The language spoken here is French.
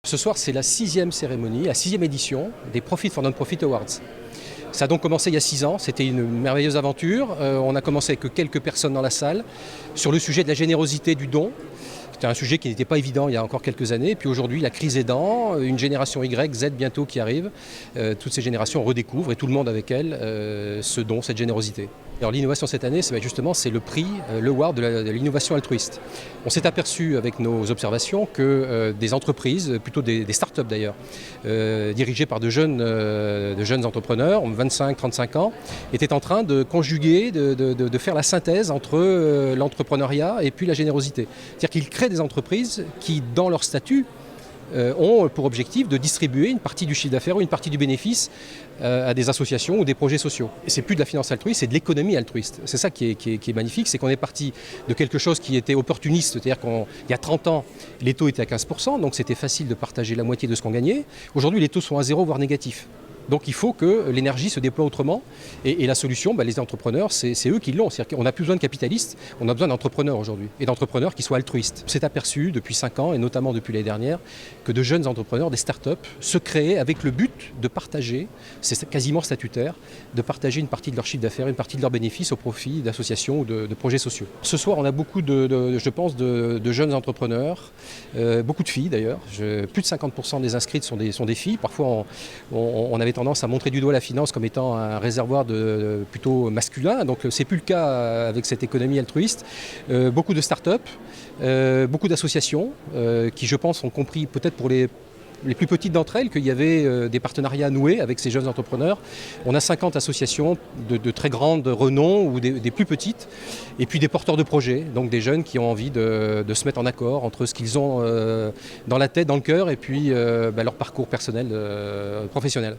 Ce soir, c'est la 6e cérémonie, la 6e édition des Profit for Non-Profit Awards. Ça a donc commencé il y a 6 ans, c'était une merveilleuse aventure. On a commencé avec quelques personnes dans la salle sur le sujet de la générosité du don. C'était un sujet qui n'était pas évident il y a encore quelques années. Et puis aujourd'hui, la crise aidant, une génération Y, Z bientôt qui arrive. Toutes ces générations redécouvrent, et tout le monde avec elles, ce don, cette générosité. Alors l'innovation cette année, c'est le prix, le award de l'innovation altruiste. On s'est aperçu avec nos observations que des entreprises, plutôt des start-up d'ailleurs, dirigées par de jeunes entrepreneurs, 25-35 ans, étaient en train de conjuguer, de faire la synthèse entre l'entrepreneuriat et puis la générosité. C'est-à-dire qu'ils créent des entreprises qui, dans leur statut, ont pour objectif de distribuer une partie du chiffre d'affaires ou une partie du bénéfice à des associations ou des projets sociaux. Et c'est plus de la finance altruiste, c'est de l'économie altruiste. C'est ça qui est magnifique, c'est qu'on est parti de quelque chose qui était opportuniste, c'est-à-dire qu'il y a 30 ans, les taux étaient à 15%, donc c'était facile de partager la moitié de ce qu'on gagnait. Aujourd'hui, les taux sont à 0, voire négatifs. Donc il faut que l'énergie se déploie autrement. Et la solution, les entrepreneurs, c'est eux qui l'ont. C'est-à-dire qu'on n'a plus besoin de capitalistes, on a besoin d'entrepreneurs aujourd'hui. Et d'entrepreneurs qui soient altruistes. On s'est aperçu depuis 5 ans, et notamment depuis l'année dernière, que de jeunes entrepreneurs, des start-up, se créaient avec le but de partager, c'est quasiment statutaire, de partager une partie de leur chiffre d'affaires, une partie de leurs bénéfices au profit d'associations ou de projets sociaux. Ce soir, on a beaucoup de jeunes entrepreneurs, beaucoup de filles d'ailleurs. Plus de 50% des inscrites sont des filles. Parfois, on avait tendance à montrer du doigt la finance comme étant un réservoir plutôt masculin. Donc c'est plus le cas avec cette économie altruiste. Beaucoup de start-up, beaucoup d'associations qui, je pense, ont compris peut-être pour les plus petites d'entre elles qu'il y avait des partenariats noués avec ces jeunes entrepreneurs. On a 50 associations de très grandes renom ou des plus petites, et puis des porteurs de projets, donc des jeunes qui ont envie de se mettre en accord entre ce qu'ils ont dans la tête, dans le cœur, et puis leur parcours personnel, professionnel.